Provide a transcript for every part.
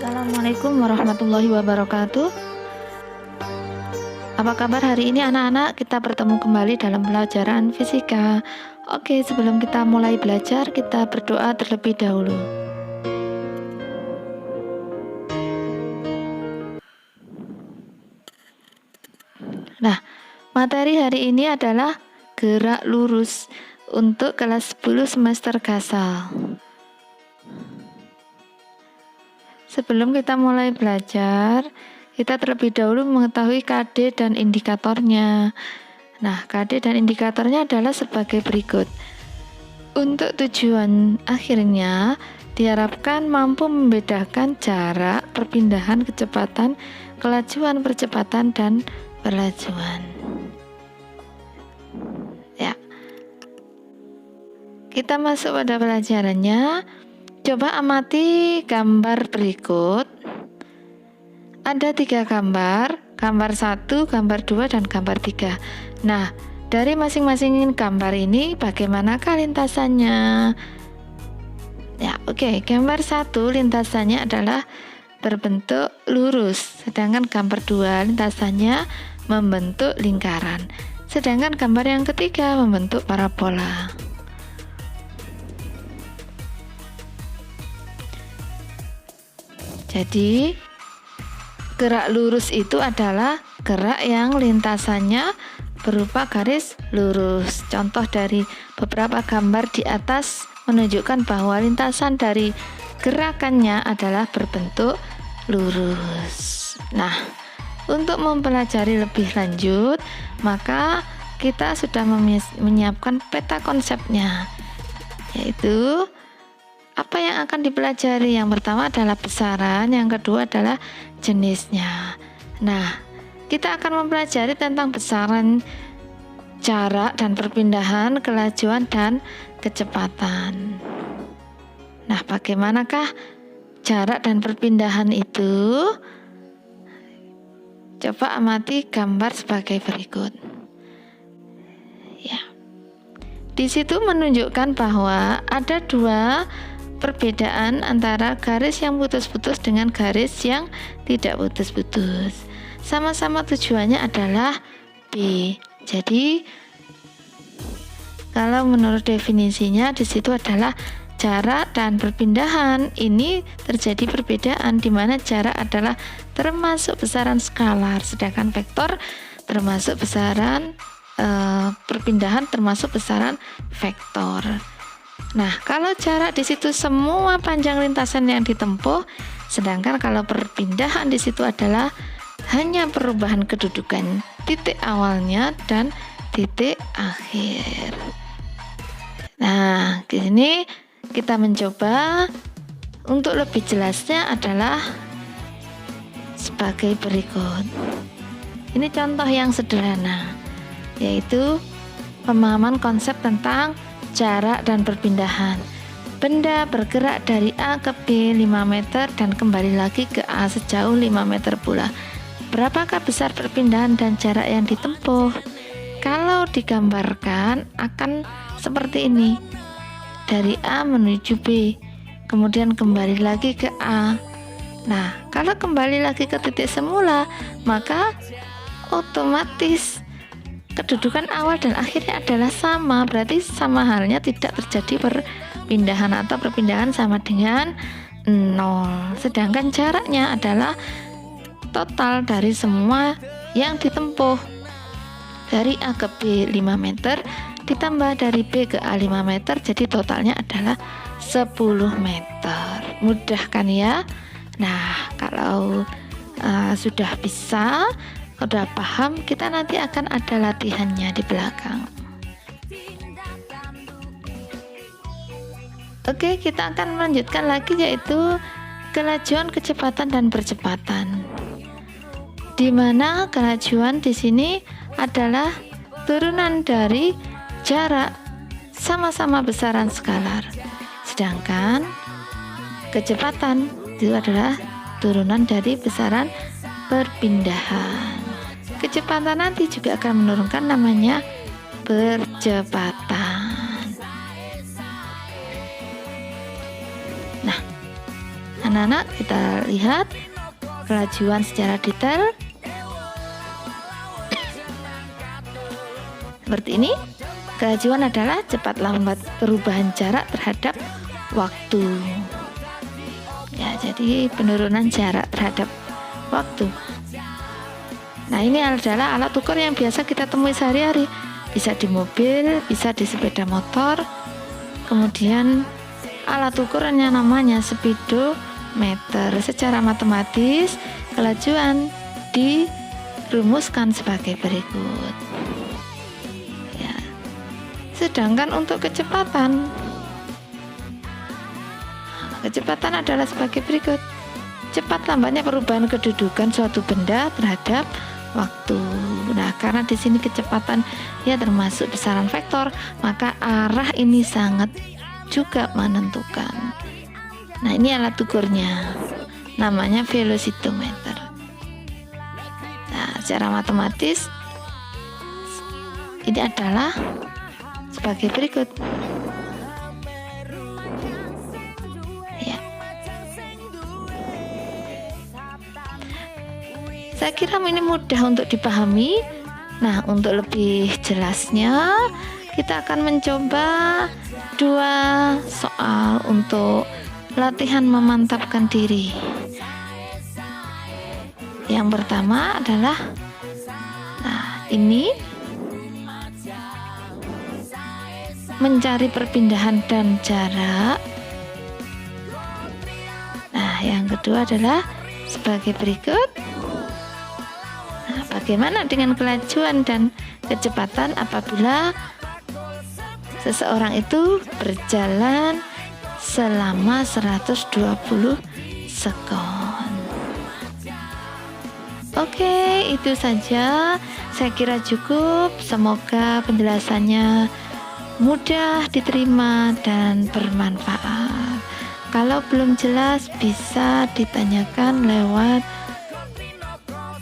Assalamualaikum warahmatullahi wabarakatuh. Apa kabar hari ini anak-anak? Kita bertemu kembali dalam pelajaran fisika. Oke, sebelum kita mulai belajar, kita berdoa terlebih dahulu. Nah, materi hari ini adalah gerak lurus untuk kelas 10 semester Gasal. Sebelum kita mulai belajar, kita terlebih dahulu mengetahui KD dan indikatornya. Nah, KD dan indikatornya adalah sebagai berikut. Untuk tujuan akhirnya, diharapkan mampu membedakan jarak, perpindahan, kecepatan, kelajuan, percepatan, dan perlajuan. Ya, kita masuk pada pelajarannya. Coba amati gambar berikut. Ada 3 gambar, gambar 1, gambar 2, dan gambar 3. Nah, dari masing-masing gambar ini bagaimanakah lintasannya? Ya, oke. Gambar 1 lintasannya adalah berbentuk lurus, sedangkan gambar 2 lintasannya membentuk lingkaran. Sedangkan gambar yang ketiga membentuk parabola. Jadi, gerak lurus itu adalah gerak yang lintasannya berupa garis lurus. Contoh dari beberapa gambar di atas menunjukkan bahwa lintasan dari gerakannya adalah berbentuk lurus. Nah, untuk mempelajari lebih lanjut, maka kita sudah menyiapkan peta konsepnya, yaitu apa yang akan dipelajari. Yang pertama adalah besaran, yang kedua adalah jenisnya. Nah, kita akan mempelajari tentang besaran, jarak dan perpindahan, kelajuan dan kecepatan. Nah, bagaimanakah jarak dan perpindahan itu? Coba amati gambar sebagai berikut. Ya. Di situ menunjukkan bahwa ada 2 perbedaan antara garis yang putus-putus dengan garis yang tidak putus-putus. Sama-sama tujuannya adalah B. Jadi, kalau menurut definisinya di situ adalah jarak dan perpindahan. Ini terjadi perbedaan di mana jarak adalah termasuk besaran skalar, sedangkan vektor termasuk besaran perpindahan termasuk besaran vektor. Nah, kalau jarak di situ semua panjang lintasan yang ditempuh, sedangkan kalau perpindahan di situ adalah hanya perubahan kedudukan titik awalnya dan titik akhir. Nah, di sini kita mencoba untuk lebih jelasnya adalah sebagai berikut. Ini contoh yang sederhana, yaitu pemahaman konsep tentang jarak dan perpindahan. Benda bergerak dari A ke B 5 meter dan kembali lagi ke A sejauh 5 meter pula. Berapakah besar perpindahan dan jarak yang ditempuh? Kalau digambarkan akan seperti ini. Dari A menuju B, kemudian kembali lagi ke A. Nah, kalau kembali lagi ke titik semula, maka otomatis kedudukan awal dan akhirnya adalah sama, berarti sama halnya tidak terjadi perpindahan atau perpindahan sama dengan 0. Sedangkan jaraknya adalah total dari semua yang ditempuh. Dari A ke B 5 meter ditambah dari B ke A 5 meter, jadi totalnya adalah 10 meter. Mudah kan ya? Nah, kalau sudah bisa, udah paham, kita nanti akan ada latihannya di belakang. Oke, kita akan melanjutkan lagi, yaitu kelajuan, kecepatan, dan percepatan. Di mana kelajuan di sini adalah turunan dari jarak sama-sama besaran skalar. Sedangkan kecepatan itu adalah turunan dari besaran perpindahan. Kecepatan nanti juga akan menurunkan, namanya percepatan. Nah, anak-anak, kita lihat kelajuan secara detail. Seperti ini. Kelajuan adalah cepat lambat perubahan jarak terhadap waktu. Ya, jadi penurunan jarak terhadap waktu. Nah, ini adalah alat ukur yang biasa kita temui sehari-hari. Bisa di mobil, bisa di sepeda motor. Kemudian alat ukurannya namanya speedometer. Secara matematis, kelajuan dirumuskan sebagai berikut. Sedangkan untuk kecepatan adalah sebagai berikut. Cepat lambatnya perubahan kedudukan suatu benda terhadap waktu. Nah, karena di sini kecepatan ya termasuk besaran vektor, maka arah ini sangat juga menentukan. Nah, ini alat ukurnya. Namanya velocitometer. Nah, secara matematis ini adalah sebagai berikut. Ya. Saya kira ini mudah untuk dipahami. Nah, untuk lebih jelasnya kita akan mencoba 2 soal untuk latihan memantapkan diri. Yang pertama adalah ini mencari perpindahan dan jarak. Nah, yang kedua adalah sebagai berikut. Nah, bagaimana dengan kelajuan dan kecepatan apabila seseorang itu berjalan selama 120 sekon. Oke, itu saja. Saya kira cukup. Semoga penjelasannya mudah diterima dan bermanfaat. Kalau belum jelas bisa ditanyakan lewat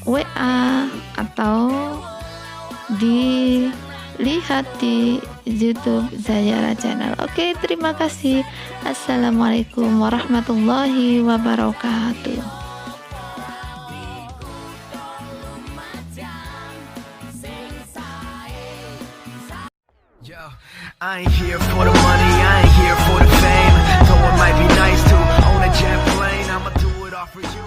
WA atau dilihat di YouTube Zayara Channel. Oke, terima kasih. Assalamualaikum warahmatullahi wabarakatuh. I ain't here for the money, I ain't here for the fame. Though it might be nice to own a jet plane, I'ma do it all for you.